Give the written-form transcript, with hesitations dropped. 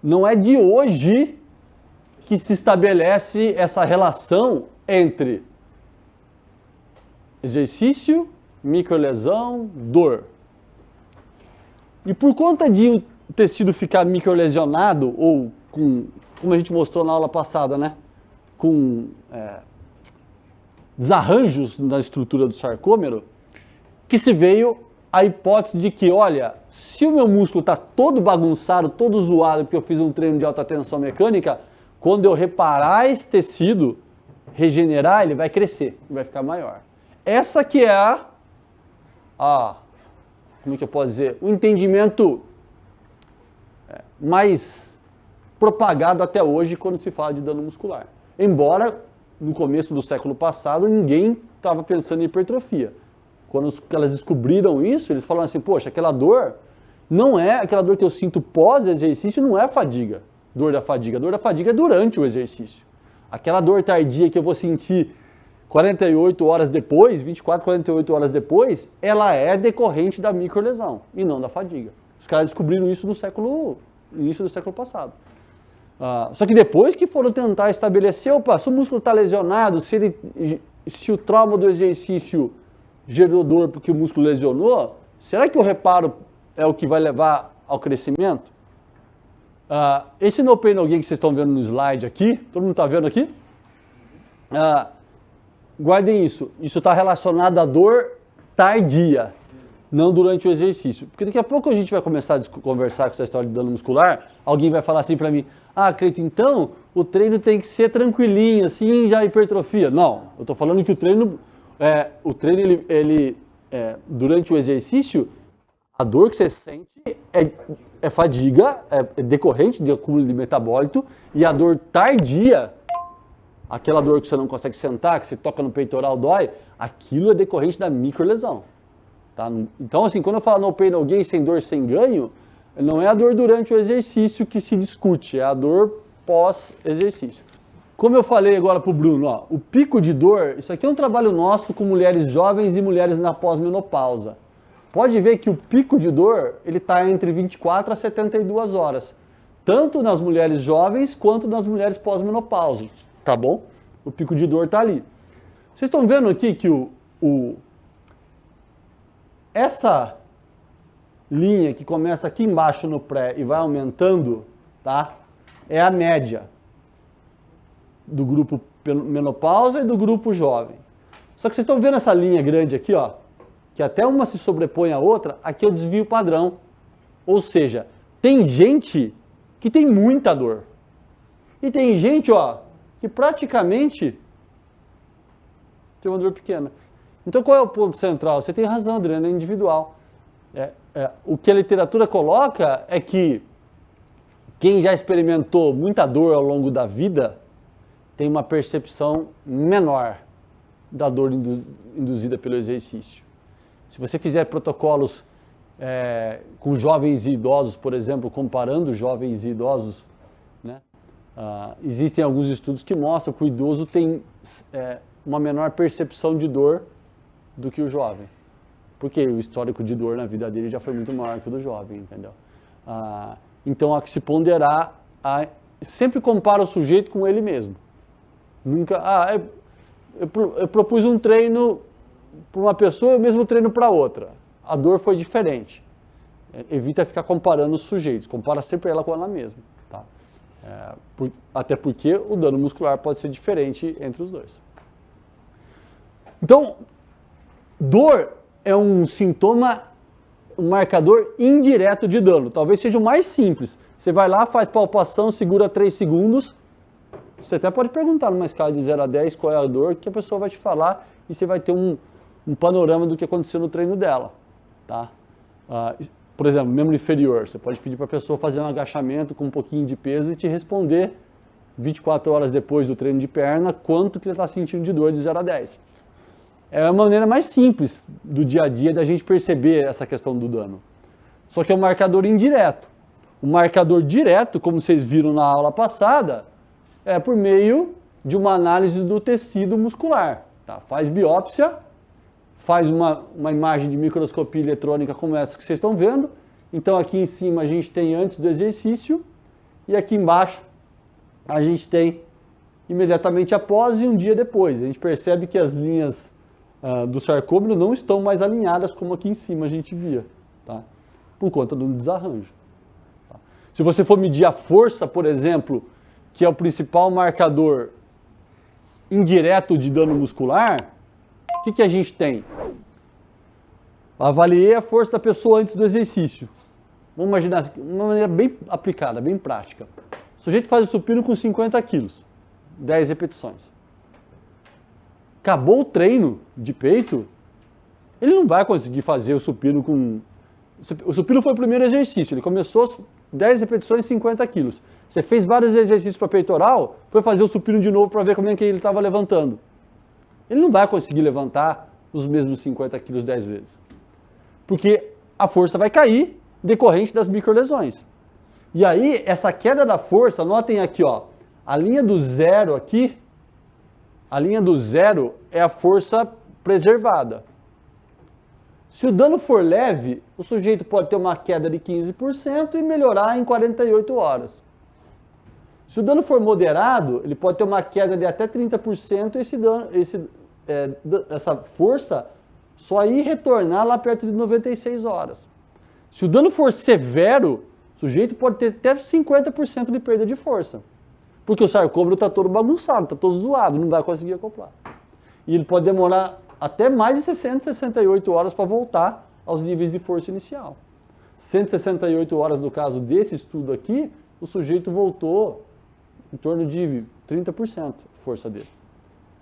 não é de hoje que se estabelece essa relação entre exercício, microlesão, dor. E por conta de o tecido ficar microlesionado, ou com, como a gente mostrou na aula passada, né? Com desarranjos na estrutura do sarcômero, que se veio a hipótese de que, olha, se o meu músculo está todo bagunçado, todo zoado, porque eu fiz um treino de alta tensão mecânica, quando eu reparar esse tecido, regenerar, ele vai crescer, vai ficar maior. Essa que é como que eu posso dizer, o entendimento mais propagado até hoje quando se fala de dano muscular. Embora, no começo do século passado, ninguém estava pensando em hipertrofia. Quando elas descobriram isso, eles falaram assim, poxa, aquela dor não é aquela dor que eu sinto pós-exercício, não é fadiga, dor da fadiga. A dor da fadiga é durante o exercício. Aquela dor tardia que eu vou sentir 48 horas depois, 24, 48 horas depois, ela é decorrente da microlesão e não da fadiga. Os caras descobriram isso no início do século passado. Só que depois que foram tentar estabelecer, se o músculo está lesionado, se o trauma do exercício gerou dor porque o músculo lesionou, será que o reparo é o que vai levar ao crescimento? Esse no pain no gain que vocês estão vendo no slide aqui, todo mundo está vendo aqui? Guardem isso está relacionado à dor tardia, não durante o exercício. Porque daqui a pouco a gente vai começar a conversar com essa história de dano muscular, alguém vai falar assim para mim, Cleiton, então o treino tem que ser tranquilinho, assim, já hipertrofia. Não, eu estou falando que o treino, durante o exercício, a dor que você sente é fadiga, é decorrente de acúmulo de metabólito, e a dor tardia, aquela dor que você não consegue sentar, que você toca no peitoral, dói, aquilo é decorrente da microlesão. Tá? Então, assim, quando eu falo no pain, no gain, sem dor, sem ganho, não é a dor durante o exercício que se discute, é a dor pós-exercício. Como eu falei agora para o Bruno, o pico de dor, isso aqui é um trabalho nosso com mulheres jovens e mulheres na pós-menopausa. Pode ver que o pico de dor, ele está entre 24 a 72 horas, tanto nas mulheres jovens quanto nas mulheres pós-menopausa. Tá bom? O pico de dor está ali. Vocês estão vendo aqui que essa linha que começa aqui embaixo no pré e vai aumentando, tá? É a média do grupo menopausa e do grupo jovem. Só que vocês estão vendo essa linha grande aqui, que até uma se sobrepõe à outra, aqui é o desvio padrão. Ou seja, tem gente que tem muita dor. E tem gente, que praticamente tem uma dor pequena. Então qual é o ponto central? Você tem razão, Adriano, é individual. O que a literatura coloca é que quem já experimentou muita dor ao longo da vida tem uma percepção menor da dor induzida pelo exercício. Se você fizer protocolos com jovens e idosos, por exemplo, comparando jovens e idosos, né? Existem alguns estudos que mostram que o idoso tem uma menor percepção de dor do que o jovem. Porque o histórico de dor na vida dele já foi muito maior que o do jovem, entendeu? Então há que se ponderar, sempre compara o sujeito com ele mesmo. Nunca, eu propus um treino para uma pessoa e o mesmo treino para outra. A dor foi diferente. Evita ficar comparando os sujeitos, compara sempre ela com ela mesma. Tá? Até porque o dano muscular pode ser diferente entre os dois. Então, dor é um sintoma, um marcador indireto de dano. Talvez seja o mais simples. Você vai lá, faz palpação, segura 3 segundos. Você até pode perguntar numa escala de 0 a 10 qual é a dor, que a pessoa vai te falar e você vai ter um panorama do que aconteceu no treino dela. Tá? Por exemplo, membro inferior. Você pode pedir para a pessoa fazer um agachamento com um pouquinho de peso e te responder 24 horas depois do treino de perna quanto que ele está sentindo de dor de 0 a 10. É a maneira mais simples do dia a dia da gente perceber essa questão do dano. Só que é um marcador indireto. O marcador direto, como vocês viram na aula passada, é por meio de uma análise do tecido muscular. Tá? Faz biópsia, faz uma imagem de microscopia eletrônica como essa que vocês estão vendo. Então aqui em cima a gente tem antes do exercício E aqui embaixo a gente tem imediatamente após e um dia depois. A gente percebe que as linhas do sarcômero não estão mais alinhadas como aqui em cima a gente via, tá? Por conta do desarranjo. Tá? Se você for medir a força, por exemplo, que é o principal marcador indireto de dano muscular, o que a gente tem? Avaliei a força da pessoa antes do exercício. Vamos imaginar de uma maneira bem aplicada, bem prática. O sujeito faz o supino com 50 quilos, 10 repetições. Acabou o treino de peito, ele não vai conseguir fazer o supino com... O supino foi o primeiro exercício, ele começou 10 repetições, 50 quilos. Você fez vários exercícios para peitoral, foi fazer o supino de novo para ver como é que ele estava levantando. Ele não vai conseguir levantar os mesmos 50 quilos 10 vezes. Porque a força vai cair decorrente das microlesões. E aí, essa queda da força, notem aqui, ó, a linha do zero aqui, a linha do zero é a força preservada. Se o dano for leve, o sujeito pode ter uma queda de 15% e melhorar em 48 horas. Se o dano for moderado, ele pode ter uma queda de até 30% e essa força só ir retornar lá perto de 96 horas. Se o dano for severo, o sujeito pode ter até 50% de perda de força. Porque o sarcômero está todo bagunçado, está todo zoado, não vai conseguir acoplar. E ele pode demorar até mais de 168 horas para voltar aos níveis de força inicial. 168 horas no caso desse estudo aqui, o sujeito voltou em torno de 30% a força dele.